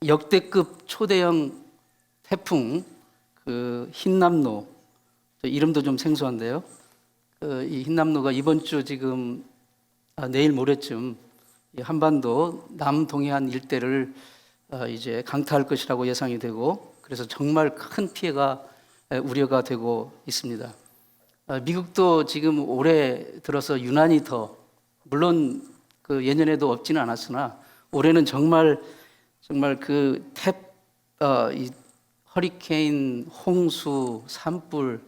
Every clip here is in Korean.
역대급 초대형 태풍 그 흰남노, 이름도 좀 생소한데요. 이 흰남노가 이번 주 지금 내일 모레쯤 한반도 남동해안 일대를 이제 강타할 것이라고 예상이 되고, 그래서 정말 큰 피해가 우려가 되고 있습니다. 미국도 지금 올해 들어서 유난히 더, 물론 그 예년에도 없지는 않았으나 올해는 정말 이 허리케인, 홍수, 산불,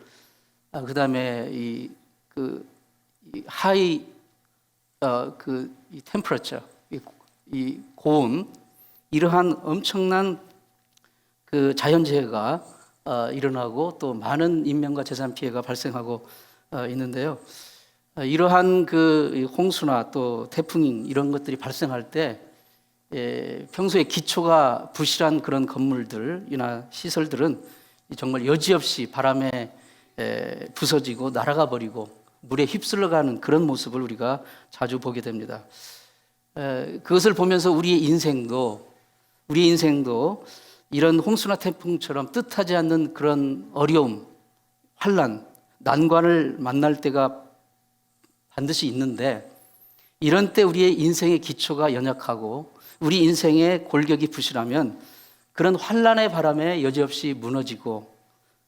그다음에 이 하이 이 템퍼러처, 이 고온, 이러한 엄청난 그 자연재해가 일어나고 또 많은 인명과 재산 피해가 발생하고 있는데요. 이러한 그 홍수나 또 태풍 이런 것들이 발생할 때 평소에 기초가 부실한 그런 건물들이나 시설들은 정말 여지없이 바람에 부서지고 날아가 버리고 물에 휩쓸려가는 그런 모습을 우리가 자주 보게 됩니다. 그것을 보면서 우리의 인생도 이런 홍수나 태풍처럼 뜻하지 않는 그런 어려움, 환난, 난관을 만날 때가 반드시 있는데, 이런 때 우리의 인생의 기초가 연약하고 우리 인생의 골격이 부실하면 그런 환난의 바람에 여지없이 무너지고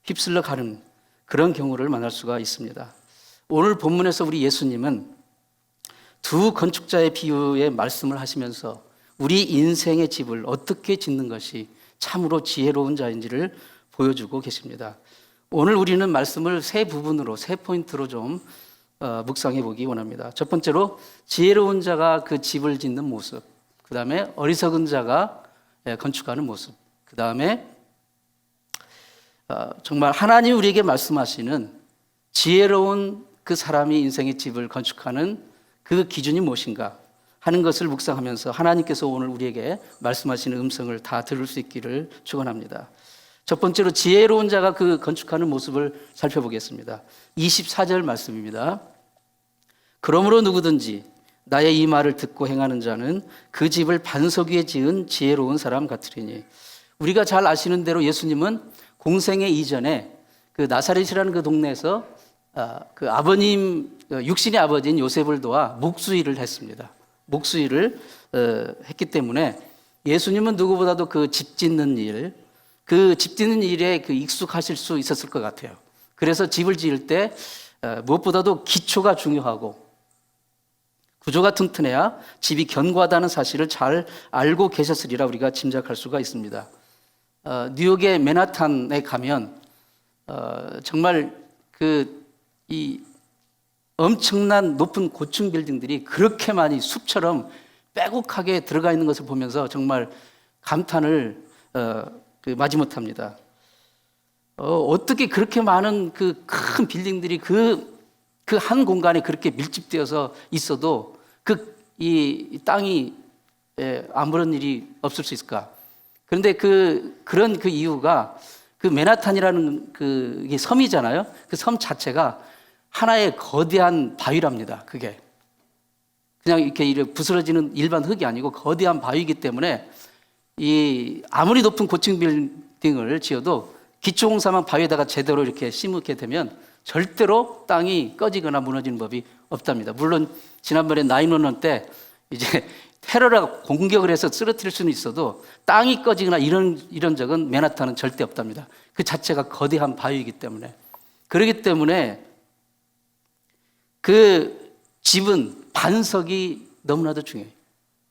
휩쓸려 가는 그런 경우를 만날 수가 있습니다. 오늘 본문에서 우리 예수님은 두 건축자의 비유의 말씀을 하시면서 우리 인생의 집을 어떻게 짓는 것이 참으로 지혜로운 자인지를 보여주고 계십니다. 오늘 우리는 말씀을 세 부분으로, 세 포인트로 좀 묵상해 보기 원합니다. 첫 번째로 지혜로운 자가 그 집을 짓는 모습, 그 다음에 어리석은 자가 건축하는 모습, 그 다음에 정말 하나님 우리에게 말씀하시는 지혜로운 그 사람이 인생의 집을 건축하는 그 기준이 무엇인가 하는 것을 묵상하면서 하나님께서 오늘 우리에게 말씀하시는 음성을 다 들을 수 있기를 축원합니다. 첫 번째로 지혜로운 자가 그 건축하는 모습을 살펴보겠습니다. 24절 말씀입니다. 그러므로 누구든지 나의 이 말을 듣고 행하는 자는 그 집을 반석 위에 지은 지혜로운 사람 같으리니. 우리가 잘 아시는 대로 예수님은 공생애 이전에 그 나사렛이라는 그 동네에서 그 아버님, 육신의 아버지인 요셉을 도와 목수일을 했습니다. 목수일을 했기 때문에 예수님은 누구보다도 그 집 짓는 일, 그 집 짓는 일에 그 익숙하실 수 있었을 것 같아요. 그래서 집을 지을 때 무엇보다도 기초가 중요하고 구조가 튼튼해야 집이 견고하다는 사실을 잘 알고 계셨으리라 우리가 짐작할 수가 있습니다. 뉴욕의 맨하탄에 가면 정말 이 엄청난 높은 고층 빌딩들이 그렇게 많이 숲처럼 빼곡하게 들어가 있는 것을 보면서 정말 감탄을 마지못합니다. 어떻게 그렇게 많은 그 큰 빌딩들이 그 한 공간에 그렇게 밀집되어서 있어도 이 땅이 아무런 일이 없을 수 있을까? 그런데 그런 이유가 그 맨하탄이라는 그 섬이잖아요. 그 섬 자체가 하나의 거대한 바위랍니다. 그게 그냥 이렇게 부스러지는 일반 흙이 아니고 거대한 바위이기 때문에 아무리 높은 고층 빌딩을 지어도 기초공사만 바위에다가 제대로 이렇게 심게 되면 절대로 땅이 꺼지거나 무너지는 법이 없답니다. 물론 지난번에 9/11 때 이제 테러가 공격을 해서 쓰러뜨릴 수는 있어도 땅이 꺼지거나 이런 적은 맨하탄은 절대 없답니다. 그 자체가 거대한 바위이기 때문에. 그렇기 때문에 그 집은 반석이 너무나도 중요해요.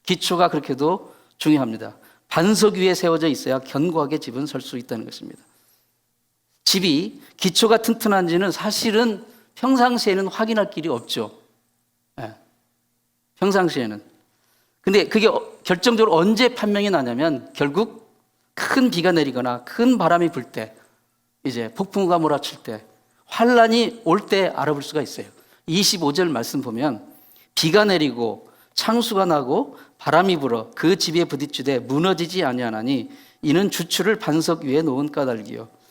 기초가 그렇게도 중요합니다. 반석 위에 세워져 있어야 견고하게 집은 설 수 있다는 것입니다. 집이 기초가 튼튼한지는 사실은 평상시에는 확인할 길이 없죠. 평상시에는. 근데 그게 결정적으로 언제 판명이 나냐면 결국 큰 비가 내리거나 큰 바람이 불 때, 이제 폭풍우가 몰아칠 때, 환란이 올 때 알아볼 수가 있어요. 25절 말씀 보면 비가 내리고 창수가 나고 바람이 불어 그 집에 부딪히되 무너지지 아니하나니 이는 주추를 반석 위에 놓은 까닭이요.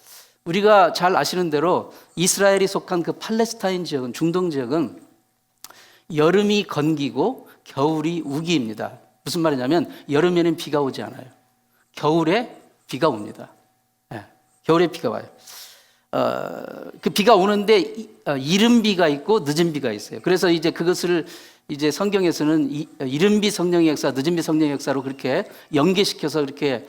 우리가 잘 아시는 대로 이스라엘이 속한 그 팔레스타인 지역은, 중동 지역은 여름이 건기고 겨울이 우기입니다. 무슨 말이냐면 여름에는 비가 오지 않아요. 겨울에 비가 옵니다. 예, 겨울에 비가 와요. 그 비가 오는데 이른 비가 있고 늦은 비가 있어요. 그래서 이제 그것을 이제 성경에서는 이른 비 성령의 역사, 늦은 비 성령의 역사로 그렇게 연계시켜서 그렇게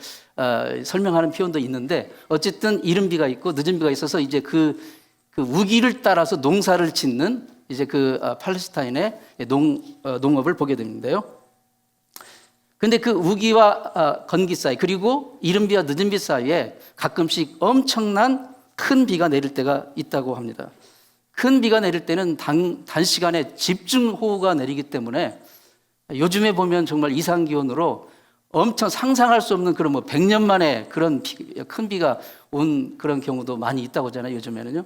설명하는 표현도 있는데, 어쨌든 이른 비가 있고 늦은 비가 있어서 이제 그 우기를 따라서 농사를 짓는 이제 그 팔레스타인의 농업을 보게 되는데요. 근데 그 우기와 건기 사이, 그리고 이른 비와 늦은 비 사이에 가끔씩 엄청난 큰 비가 내릴 때가 있다고 합니다. 큰 비가 내릴 때는 단시간에 집중호우가 내리기 때문에 요즘에 보면 정말 이상기온으로 엄청 상상할 수 없는 그런 100년 만에 그런 큰 비가 온 그런 경우도 많이 있다고 하잖아요, 요즘에는요.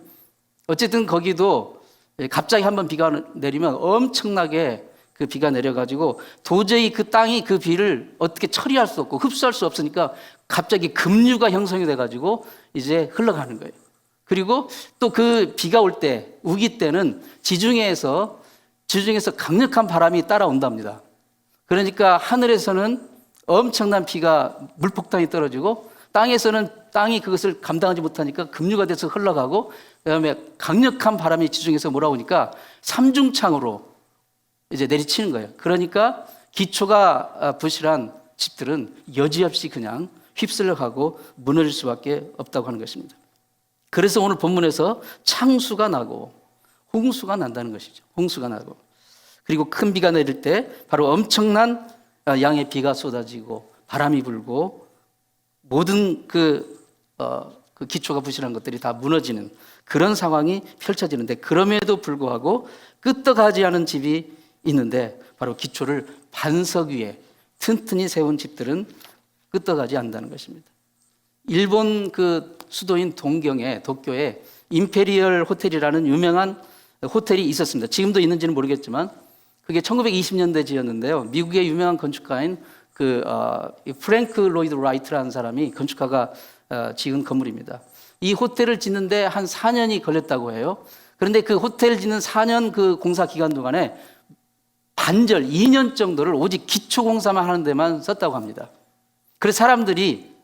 어쨌든 거기도 갑자기 한번 비가 내리면 엄청나게 그 비가 내려가지고 도저히 그 땅이 그 비를 어떻게 처리할 수 없고 흡수할 수 없으니까 갑자기 급류가 형성이 돼가지고 이제 흘러가는 거예요. 그리고 또 그 비가 올 때, 우기 때는 지중해에서 강력한 바람이 따라온답니다. 그러니까 하늘에서는 엄청난 비가 물폭탄이 떨어지고 땅에서는 땅이 그것을 감당하지 못하니까 급류가 돼서 흘러가고, 그다음에 강력한 바람이 지중해에서 몰아오니까 삼중창으로 이제 내리치는 거예요. 그러니까 기초가 부실한 집들은 여지없이 그냥 휩쓸려가고 무너질 수밖에 없다고 하는 것입니다. 그래서 오늘 본문에서 창수가 나고 홍수가 난다는 것이죠. 홍수가 나고, 그리고 큰 비가 내릴 때 바로 엄청난 양의 비가 쏟아지고 바람이 불고 모든 그 기초가 부실한 것들이 다 무너지는 그런 상황이 펼쳐지는데, 그럼에도 불구하고 끄떡하지 않은 집이 있는데 바로 기초를 반석 위에 튼튼히 세운 집들은 끄떡하지 않는다는 것입니다. 일본 그 수도인 도쿄에 임페리얼 호텔이라는 유명한 호텔이 있었습니다. 지금도 있는지는 모르겠지만 그게 1920년대 지었는데요. 미국의 유명한 건축가인 프랭크 로이드 라이트라는 사람이 건축가가 지은 건물입니다. 이 호텔을 짓는데 한 4년이 걸렸다고 해요. 그런데 그 호텔 짓는 4년 그 공사 기간 동안에 반절 2년 정도를 오직 기초 공사만 하는 데만 썼다고 합니다. 그래서 사람들이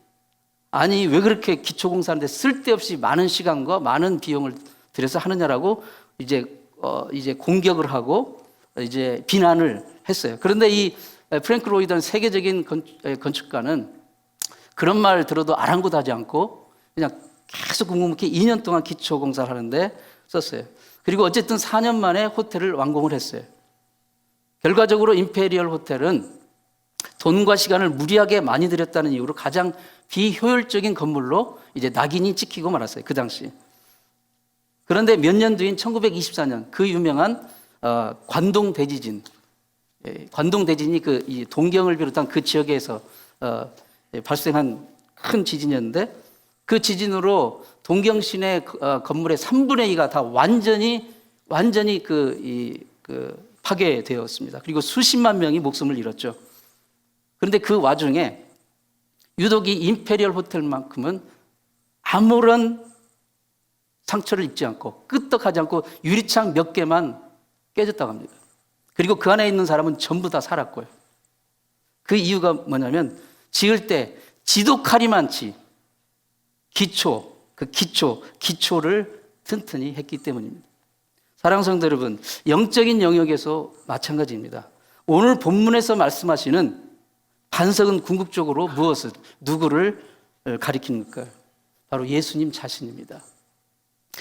아니 왜 그렇게 기초 공사하는데 쓸데없이 많은 시간과 많은 비용을 들여서 하느냐라고 이제 공격을 하고 이제 비난을 했어요. 그런데 이 프랭크 로이드는 세계적인 건축가는 그런 말 들어도 아랑곳하지 않고 그냥 계속 묵묵히 2년 동안 기초 공사를 하는데 썼어요. 그리고 어쨌든 4년 만에 호텔을 완공을 했어요. 결과적으로 임페리얼 호텔은 돈과 시간을 무리하게 많이 들였다는 이유로 가장 비효율적인 건물로 이제 낙인이 찍히고 말았어요, 그 당시. 그런데 몇 년 뒤인 1924년 그 유명한 관동 대지진이 이 동경을 비롯한 그 지역에서 발생한 큰 지진이었는데, 그 지진으로 동경 시내 건물의 3분의 2가 다 완전히 파괴되었습니다. 그리고 수십만 명이 목숨을 잃었죠. 그런데 그 와중에 유독 이 임페리얼 호텔만큼은 아무런 상처를 입지 않고 끄떡하지 않고 유리창 몇 개만 깨졌다고 합니다. 그리고 그 안에 있는 사람은 전부 다 살았고요. 그 이유가 뭐냐면 지을 때 지독하리만치 기초를 튼튼히 했기 때문입니다. 사랑하는 성도 여러분, 영적인 영역에서 마찬가지입니다. 오늘 본문에서 말씀하시는 반석은 궁극적으로 누구를 가리킵니까? 바로 예수님 자신입니다.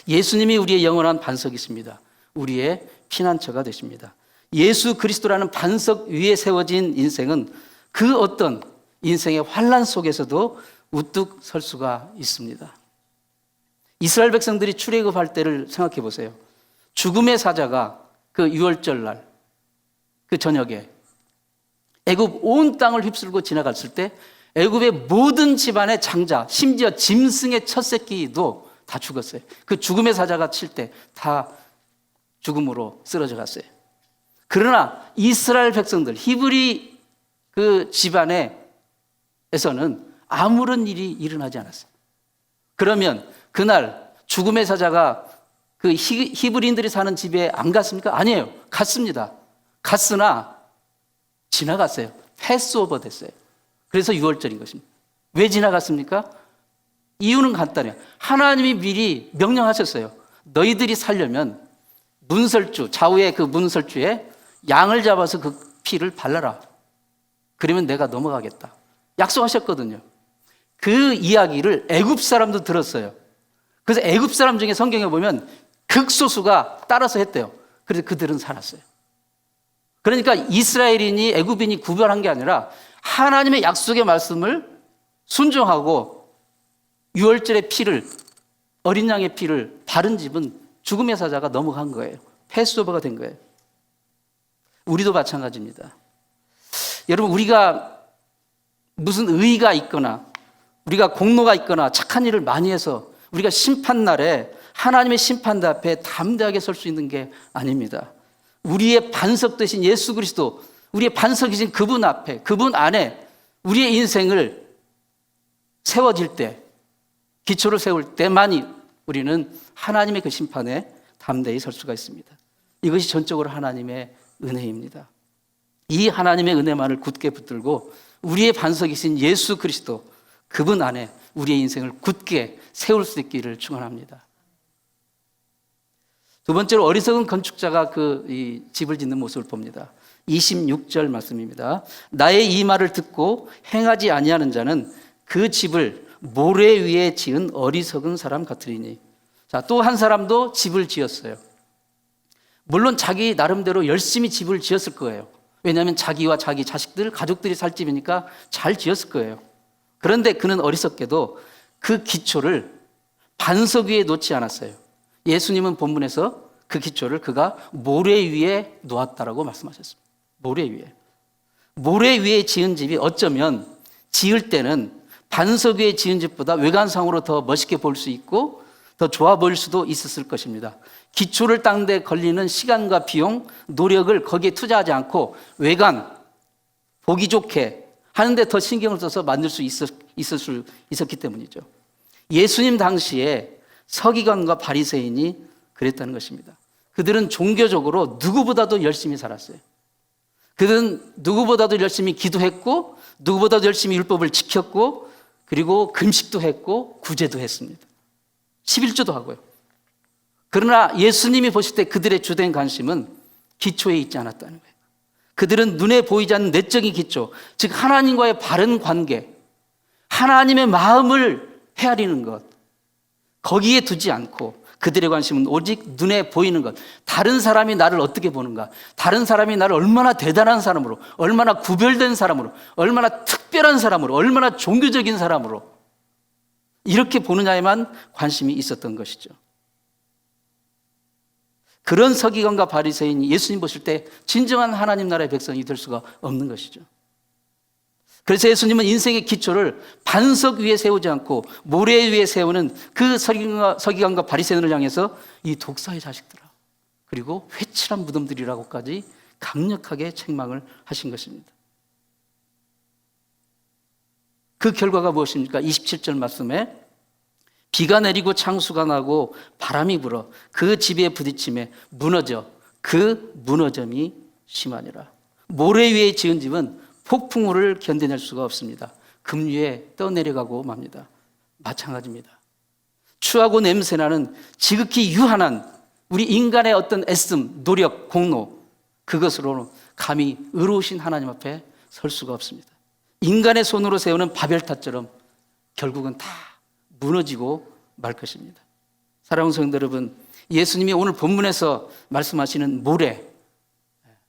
예수님이 우리의 영원한 반석이십니다. 우리의 피난처가 되십니다. 예수 그리스도라는 반석 위에 세워진 인생은 그 어떤 인생의 환난 속에서도 우뚝 설 수가 있습니다. 이스라엘 백성들이 출애굽할 때를 생각해 보세요. 죽음의 사자가 그 유월절 날, 그 저녁에 애굽 온 땅을 휩쓸고 지나갔을 때 애굽의 모든 집안의 장자, 심지어 짐승의 첫 새끼도 다 죽었어요. 그 죽음의 사자가 칠 때 다 죽음으로 쓰러져 갔어요. 그러나 이스라엘 백성들, 히브리 그 집안에서는 아무런 일이 일어나지 않았어요. 그러면 그날 죽음의 사자가 그 히브리인들이 사는 집에 안 갔습니까? 아니에요. 갔습니다. 갔으나 지나갔어요. 패스오버 됐어요. 그래서 6월절인 것입니다. 왜 지나갔습니까? 이유는 간단해요. 하나님이 미리 명령하셨어요. 너희들이 살려면 문설주, 좌우의 그 문설주에 양을 잡아서 그 피를 발라라. 그러면 내가 넘어가겠다. 약속하셨거든요. 그 이야기를 애굽 사람도 들었어요. 그래서 애굽 사람 중에 성경에 보면 극소수가 따라서 했대요. 그래서 그들은 살았어요. 그러니까 이스라엘인이 애굽인이 구별한 게 아니라 하나님의 약속의 말씀을 순종하고 유월절의 피를, 어린 양의 피를 바른 집은 죽음의 사자가 넘어간 거예요. 패스오버가 된 거예요. 우리도 마찬가지입니다. 여러분, 우리가 무슨 의의가 있거나 우리가 공로가 있거나 착한 일을 많이 해서 우리가 심판날에 하나님의 심판대 앞에 담대하게 설 수 있는 게 아닙니다. 우리의 반석 되신 예수 그리스도, 우리의 반석이신 그분 앞에, 그분 안에 우리의 인생을 세워질 때, 기초를 세울 때만이 우리는 하나님의 그 심판에 담대히 설 수가 있습니다. 이것이 전적으로 하나님의 은혜입니다. 이 하나님의 은혜만을 굳게 붙들고 우리의 반석이신 예수 그리스도, 그분 안에 우리의 인생을 굳게 세울 수 있기를 축원합니다. 두 번째로 어리석은 건축자가 이 집을 짓는 모습을 봅니다. 26절 말씀입니다. 나의 이 말을 듣고 행하지 아니하는 자는 그 집을 모래 위에 지은 어리석은 사람 같으리니. 자, 또 한 사람도 집을 지었어요. 물론 자기 나름대로 열심히 집을 지었을 거예요. 왜냐하면 자기와 자기 자식들, 가족들이 살 집이니까 잘 지었을 거예요. 그런데 그는 어리석게도 그 기초를 반석 위에 놓지 않았어요. 예수님은 본문에서 그 기초를 그가 모래 위에 놓았다라고 말씀하셨습니다. 모래 위에. 모래 위에 지은 집이 어쩌면 지을 때는 반석 위에 지은 집보다 외관상으로 더 멋있게 보일 수 있고 더 좋아 보일 수도 있었을 것입니다. 기초를 닦는 데 걸리는 시간과 비용, 노력을 거기에 투자하지 않고 외관, 보기 좋게 하는데 더 신경을 써서 만들 수 있었기 때문이죠. 예수님 당시에 서기관과 바리새인이 그랬다는 것입니다. 그들은 종교적으로 누구보다도 열심히 살았어요. 그들은 누구보다도 열심히 기도했고 누구보다도 열심히 율법을 지켰고 그리고 금식도 했고 구제도 했습니다. 11조도 하고요. 그러나 예수님이 보실 때 그들의 주된 관심은 기초에 있지 않았다는 거예요. 그들은 눈에 보이지 않는 내적인 기초, 즉 하나님과의 바른 관계, 하나님의 마음을 헤아리는 것, 거기에 두지 않고 그들의 관심은 오직 눈에 보이는 것, 다른 사람이 나를 어떻게 보는가, 다른 사람이 나를 얼마나 대단한 사람으로, 얼마나 구별된 사람으로, 얼마나 특별한 사람으로, 얼마나 종교적인 사람으로 이렇게 보느냐에만 관심이 있었던 것이죠. 그런 서기관과 바리새인이 예수님 보실 때 진정한 하나님 나라의 백성이 될 수가 없는 것이죠. 그래서 예수님은 인생의 기초를 반석 위에 세우지 않고 모래 위에 세우는 그 서기관과 바리새인을 향해서 이 독사의 자식들아, 그리고 회칠한 무덤들이라고까지 강력하게 책망을 하신 것입니다. 그 결과가 무엇입니까? 27절 말씀에 비가 내리고 창수가 나고 바람이 불어 그 집에 부딪힘에 무너져 그 무너짐이 심하니라. 모래 위에 지은 집은 폭풍우를 견뎌낼 수가 없습니다. 급류에 떠내려가고 맙니다. 마찬가지입니다. 추하고 냄새나는 지극히 유한한 우리 인간의 어떤 애씀, 노력, 공로, 그것으로는 감히 의로우신 하나님 앞에 설 수가 없습니다. 인간의 손으로 세우는 바벨탑처럼 결국은 다 무너지고 말 것입니다. 사랑하는 성도 여러분, 예수님이 오늘 본문에서 말씀하시는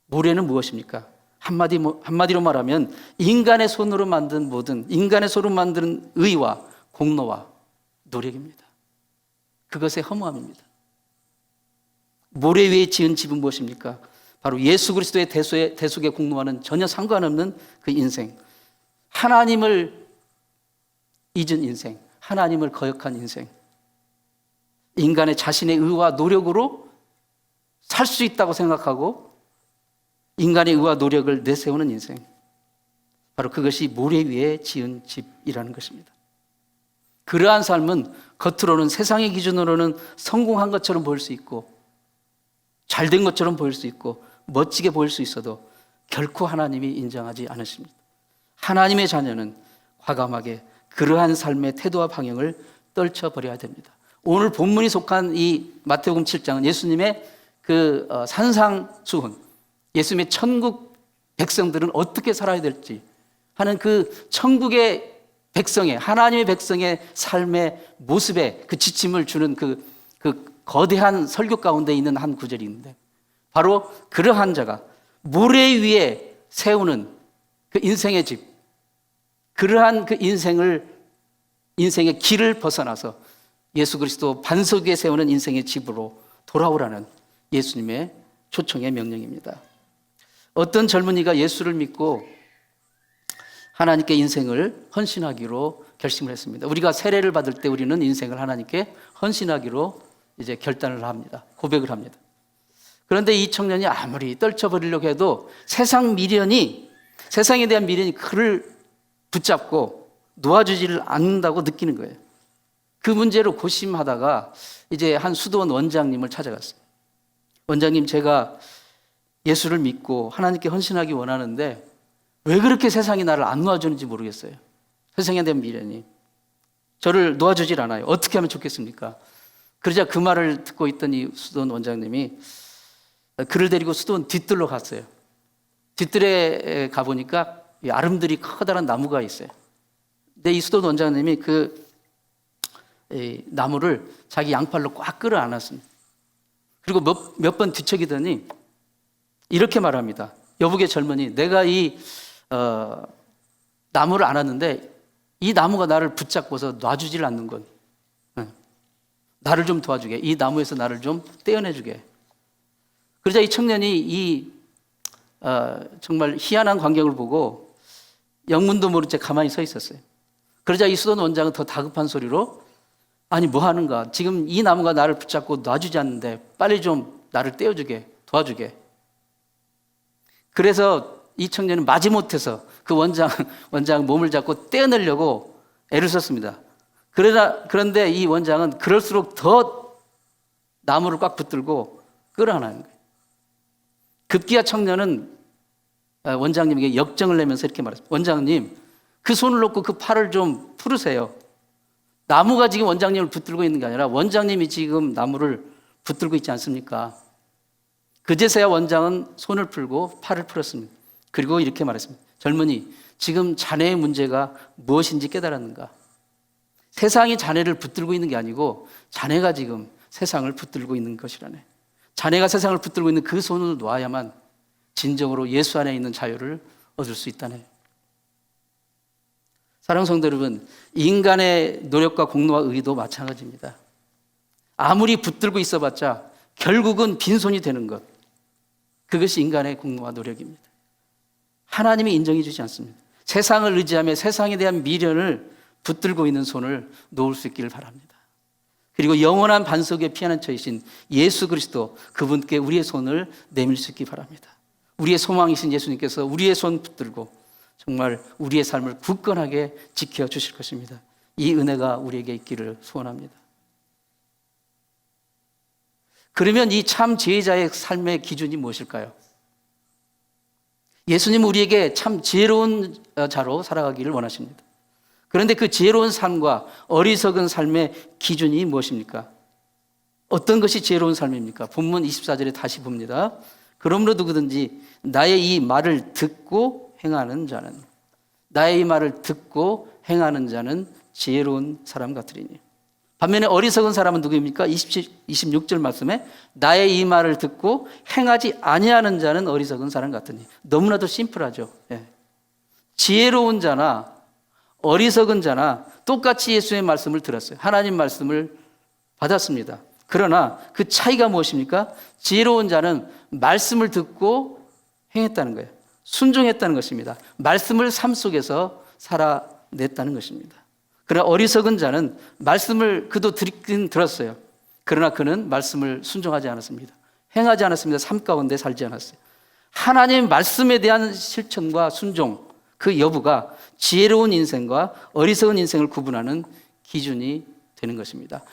모래는 무엇입니까? 한마디로 말하면 인간의 손으로 만든 모든, 인간의 손으로 만든 의와 공로와 노력입니다. 그것의 허무함입니다. 모래 위에 지은 집은 무엇입니까? 바로 예수 그리스도의 대속의 공로와는 전혀 상관없는 그 인생, 하나님을 잊은 인생, 하나님을 거역한 인생, 인간의 자신의 의와 노력으로 살 수 있다고 생각하고 인간의 의와 노력을 내세우는 인생, 바로 그것이 모래 위에 지은 집이라는 것입니다. 그러한 삶은 겉으로는 세상의 기준으로는 성공한 것처럼 보일 수 있고 잘된 것처럼 보일 수 있고 멋지게 보일 수 있어도 결코 하나님이 인정하지 않으십니다. 하나님의 자녀는 과감하게 그러한 삶의 태도와 방향을 떨쳐버려야 됩니다. 오늘 본문이 속한 이 마태복음 7장은 예수님의 그 산상수훈, 예수님의 천국 백성들은 어떻게 살아야 될지 하는 그 천국의 백성의, 하나님의 백성의 삶의 모습에 그 지침을 주는 그 거대한 설교 가운데 있는 한 구절이 있는데, 바로 그러한 자가 모래 위에 세우는 그 인생의 집, 그러한 그 인생의 길을 벗어나서 예수 그리스도 반석 위에 세우는 인생의 집으로 돌아오라는 예수님의 초청의 명령입니다. 어떤 젊은이가 예수를 믿고 하나님께 인생을 헌신하기로 결심을 했습니다. 우리가 세례를 받을 때 우리는 인생을 하나님께 헌신하기로 이제 결단을 합니다. 고백을 합니다. 그런데 이 청년이 아무리 떨쳐버리려고 해도 세상에 대한 미련이 그를 붙잡고 놓아주지를 않는다고 느끼는 거예요. 그 문제로 고심하다가 이제 한 수도원 원장님을 찾아갔어요. 원장님, 제가 예수를 믿고 하나님께 헌신하기 원하는데 왜 그렇게 세상이 나를 안 놓아주는지 모르겠어요. 세상에 대한 미련이 저를 놓아주질 않아요. 어떻게 하면 좋겠습니까? 그러자 그 말을 듣고 있던 이 수도원 원장님이 그를 데리고 수도원 뒤뜰로 갔어요. 뒤뜰에 가보니까 아름드리 커다란 나무가 있어요. 근데 이 수도원 원장님이 그 나무를 자기 양팔로 꽉 끌어안았습니다. 그리고 몇 번 뒤척이더니 이렇게 말합니다. 여보게 젊은이, 내가 이 나무를 안았는데 이 나무가 나를 붙잡고서 놔주질 않는 건, 나를 좀 도와주게, 이 나무에서 나를 좀 떼어내주게. 그러자 이 청년이 정말 희한한 광경을 보고 영문도 모른 채 가만히 서 있었어요. 그러자 이 수도원 원장은 더 다급한 소리로, 아니 뭐 하는가, 지금 이 나무가 나를 붙잡고 놔주지 않는데 빨리 좀 나를 떼어주게, 도와주게. 그래서 이 청년은 마지못해서 그 원장 몸을 잡고 떼어내려고 애를 썼습니다. 그런데 이 원장은 그럴수록 더 나무를 꽉 붙들고 끌어안는 거예요. 급기야 청년은 원장님에게 역정을 내면서 이렇게 말했습니다. 원장님, 그 손을 놓고 그 팔을 좀 풀으세요. 나무가 지금 원장님을 붙들고 있는 게 아니라 원장님이 지금 나무를 붙들고 있지 않습니까? 그제서야 원장은 손을 풀고 팔을 풀었습니다. 그리고 이렇게 말했습니다. 젊은이, 지금 자네의 문제가 무엇인지 깨달았는가? 세상이 자네를 붙들고 있는 게 아니고 자네가 지금 세상을 붙들고 있는 것이라네. 자네가 세상을 붙들고 있는 그 손을 놓아야만 진정으로 예수 안에 있는 자유를 얻을 수 있다네. 사랑하는 성도 여러분, 인간의 노력과 공로와 의도 마찬가지입니다. 아무리 붙들고 있어봤자 결국은 빈손이 되는 것, 그것이 인간의 공로와 노력입니다. 하나님이 인정해 주지 않습니다. 세상을 의지하며 세상에 대한 미련을 붙들고 있는 손을 놓을 수 있기를 바랍니다. 그리고 영원한 반석에 피안처이신 예수 그리스도, 그분께 우리의 손을 내밀 수 있기 바랍니다. 우리의 소망이신 예수님께서 우리의 손 붙들고 정말 우리의 삶을 굳건하게 지켜주실 것입니다. 이 은혜가 우리에게 있기를 소원합니다. 그러면 이 참 지혜자의 삶의 기준이 무엇일까요? 예수님은 우리에게 참 지혜로운 자로 살아가기를 원하십니다. 그런데 그 지혜로운 삶과 어리석은 삶의 기준이 무엇입니까? 어떤 것이 지혜로운 삶입니까? 본문 24절에 다시 봅니다. 그러므로 누구든지 나의 이 말을 듣고 행하는 자는, 나의 이 말을 듣고 행하는 자는 지혜로운 사람 같으리니. 반면에 어리석은 사람은 누구입니까? 26절 말씀에 나의 이 말을 듣고 행하지 아니하는 자는 어리석은 사람 같으니. 너무나도 심플하죠. 예. 지혜로운 자나 어리석은 자나 똑같이 예수의 말씀을 들었어요. 하나님 말씀을 받았습니다. 그러나 그 차이가 무엇입니까? 지혜로운 자는 말씀을 듣고 행했다는 거예요. 순종했다는 것입니다. 말씀을 삶 속에서 살아냈다는 것입니다. 그러나 어리석은 자는 말씀을 그도 듣긴 들었어요. 그러나 그는 말씀을 순종하지 않았습니다. 행하지 않았습니다. 삶 가운데 살지 않았어요. 하나님의 말씀에 대한 실천과 순종, 그 여부가 지혜로운 인생과 어리석은 인생을 구분하는 기준이 되는 것입니다.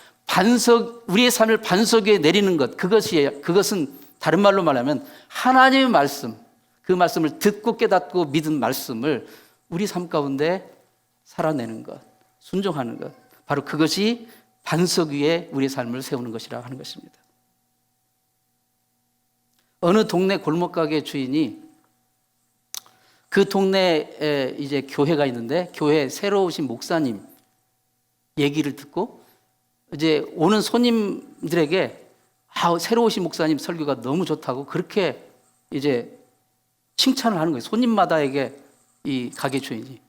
우리의 삶을 반석 위에 내리는 것, 그것은 다른 말로 말하면 하나님의 말씀, 그 말씀을 듣고 깨닫고 믿은 말씀을 우리 삶 가운데 살아내는 것. 순종하는 것, 바로 그것이 반석 위에 우리의 삶을 세우는 것이라 하는 것입니다. 어느 동네 골목가게 주인이 그 동네에 이제 교회가 있는데 교회 새로 오신 목사님 얘기를 듣고 이제 오는 손님들에게 새로 오신 목사님 설교가 너무 좋다고 그렇게 이제 칭찬을 하는 거예요. 손님마다에게 이 가게 주인이.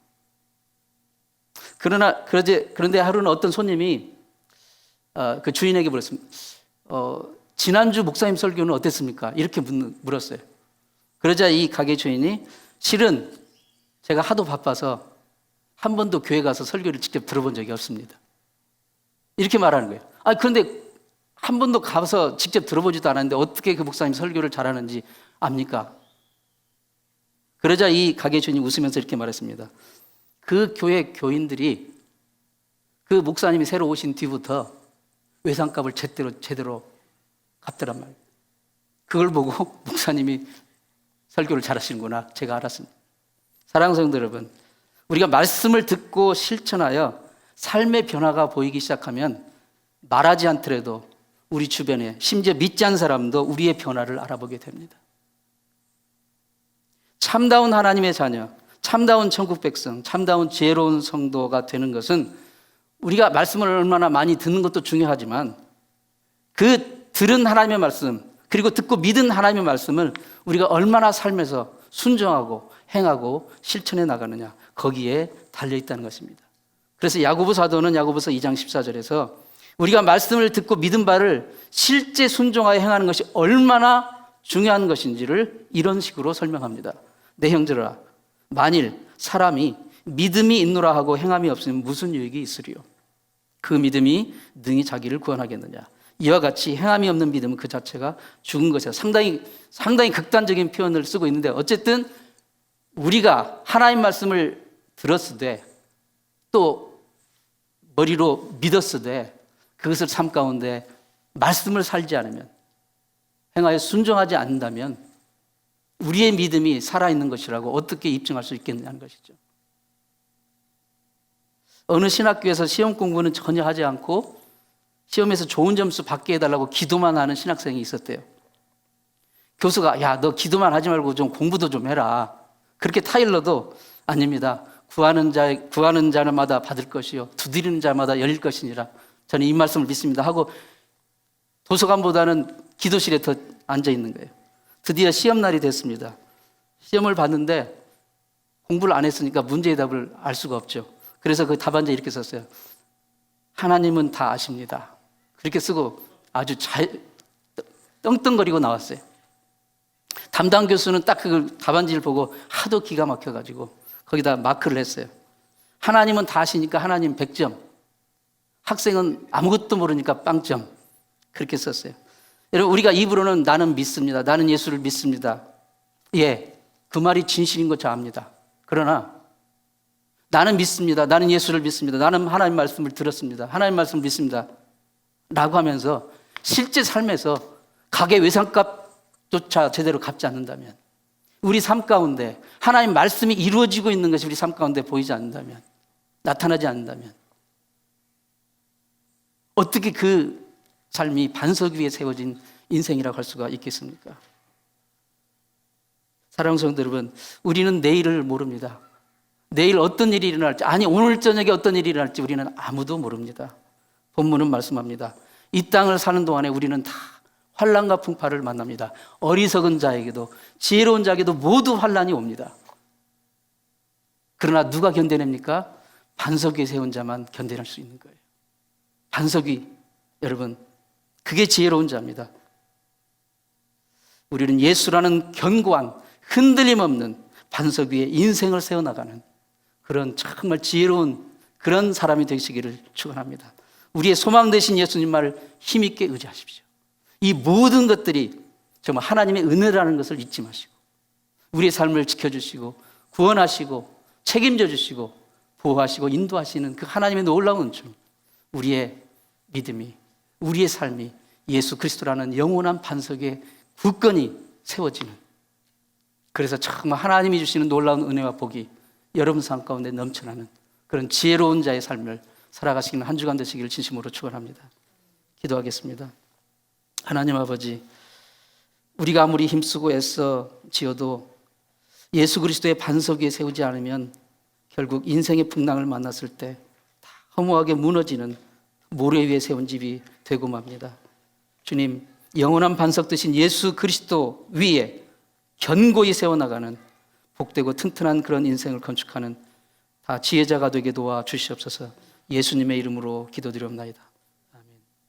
그런데 하루는 어떤 손님이 그 주인에게 물었습니다. 지난주 목사님 설교는 어땠습니까? 이렇게 물었어요. 그러자 이 가게 주인이 실은 제가 하도 바빠서 한 번도 교회 가서 설교를 직접 들어본 적이 없습니다. 이렇게 말하는 거예요. 그런데 한 번도 가서 직접 들어보지도 않았는데 어떻게 그 목사님 설교를 잘하는지 압니까? 그러자 이 가게 주인이 웃으면서 이렇게 말했습니다. 그 교회 교인들이 그 목사님이 새로 오신 뒤부터 외상값을 제대로 갚더란 말이에요. 그걸 보고 목사님이 설교를 잘하시는구나 제가 알았습니다. 사랑하는 성도 여러분, 우리가 말씀을 듣고 실천하여 삶의 변화가 보이기 시작하면 말하지 않더라도 우리 주변에 심지어 믿지 않는 사람도 우리의 변화를 알아보게 됩니다. 참다운 하나님의 자녀, 참다운 천국 백성, 참다운 지혜로운 성도가 되는 것은 우리가 말씀을 얼마나 많이 듣는 것도 중요하지만 그 들은 하나님의 말씀 그리고 듣고 믿은 하나님의 말씀을 우리가 얼마나 삶에서 순종하고 행하고 실천해 나가느냐 거기에 달려있다는 것입니다. 그래서 야고보 사도는 야고보서 2장 14절에서 우리가 말씀을 듣고 믿은 바를 실제 순종하여 행하는 것이 얼마나 중요한 것인지를 이런 식으로 설명합니다. 내 형제들아 만일 사람이 믿음이 있노라 하고 행함이 없으면 무슨 유익이 있으리요? 그 믿음이 능히 자기를 구원하겠느냐? 이와 같이 행함이 없는 믿음은 그 자체가 죽은 것이야. 상당히 극단적인 표현을 쓰고 있는데 어쨌든 우리가 하나님 말씀을 들었으되 또 머리로 믿었으되 그것을 삶 가운데 말씀을 살지 않으면 행하여 순종하지 않는다면 우리의 믿음이 살아있는 것이라고 어떻게 입증할 수 있겠느냐는 것이죠. 어느 신학교에서 시험 공부는 전혀 하지 않고 시험에서 좋은 점수 받게 해달라고 기도만 하는 신학생이 있었대요. 교수가 야, 너 기도만 하지 말고 좀 공부도 좀 해라. 그렇게 타일러도 아닙니다. 구하는 자마다 받을 것이요 두드리는 자마다 열릴 것이니라. 저는 이 말씀을 믿습니다 하고 도서관보다는 기도실에 더 앉아 있는 거예요. 드디어 시험날이 됐습니다. 시험을 봤는데 공부를 안 했으니까 문제의 답을 알 수가 없죠. 그래서 그 답안지에 이렇게 썼어요. 하나님은 다 아십니다. 그렇게 쓰고 아주 떵떵거리고 나왔어요. 담당 교수는 딱 그 답안지를 보고 하도 기가 막혀가지고 거기다 마크를 했어요. 하나님은 다 아시니까 하나님 100점. 학생은 아무것도 모르니까 빵점. 그렇게 썼어요. 여러분 우리가 입으로는 나는 믿습니다. 나는 예수를 믿습니다. 예, 그 말이 진실인 거 저 압니다. 그러나 나는 믿습니다. 나는 예수를 믿습니다. 나는 하나님 말씀을 들었습니다. 하나님 말씀을 믿습니다. 라고 하면서 실제 삶에서 가게 외상값조차 제대로 갚지 않는다면 우리 삶 가운데 하나님 말씀이 이루어지고 있는 것이 우리 삶 가운데 보이지 않는다면 나타나지 않는다면 어떻게 그 삶이 반석 위에 세워진 인생이라고 할 수가 있겠습니까? 사랑하는 성도 여러분, 우리는 내일을 모릅니다. 내일 어떤 일이 일어날지, 아니 오늘 저녁에 어떤 일이 일어날지 우리는 아무도 모릅니다. 본문은 말씀합니다. 이 땅을 사는 동안에 우리는 다 환난과 풍파를 만납니다. 어리석은 자에게도 지혜로운 자에게도 모두 환난이 옵니다. 그러나 누가 견뎌냅니까? 반석 위에 세운 자만 견뎌낼 수 있는 거예요. 반석 위, 여러분, 그게 지혜로운 자입니다. 우리는 예수라는 견고한 흔들림 없는 반석 위에 인생을 세워나가는 그런 정말 지혜로운 그런 사람이 되시기를 축원합니다. 우리의 소망 되신 예수님 말을 힘있게 의지하십시오. 이 모든 것들이 정말 하나님의 은혜라는 것을 잊지 마시고 우리의 삶을 지켜주시고 구원하시고 책임져 주시고 보호하시고 인도하시는 그 하나님의 놀라운 은총, 우리의 믿음이, 우리의 삶이 예수 그리스도라는 영원한 반석에 굳건히 세워지는, 그래서 정말 하나님이 주시는 놀라운 은혜와 복이 여러분 삶 가운데 넘쳐나는 그런 지혜로운 자의 삶을 살아가시는 한 주간 되시기를 진심으로 축원합니다. 기도하겠습니다. 하나님 아버지, 우리가 아무리 힘쓰고 애써 지어도 예수 그리스도의 반석 위에 세우지 않으면 결국 인생의 풍랑을 만났을 때 다 허무하게 무너지는 모래 위에 세운 집이 되고 맙니다. 주님, 영원한 반석 되신 예수 그리스도 위에 견고히 세워나가는 복되고 튼튼한 그런 인생을 건축하는 다 지혜자가 되게 도와주시옵소서. 예수님의 이름으로 기도드리옵나이다.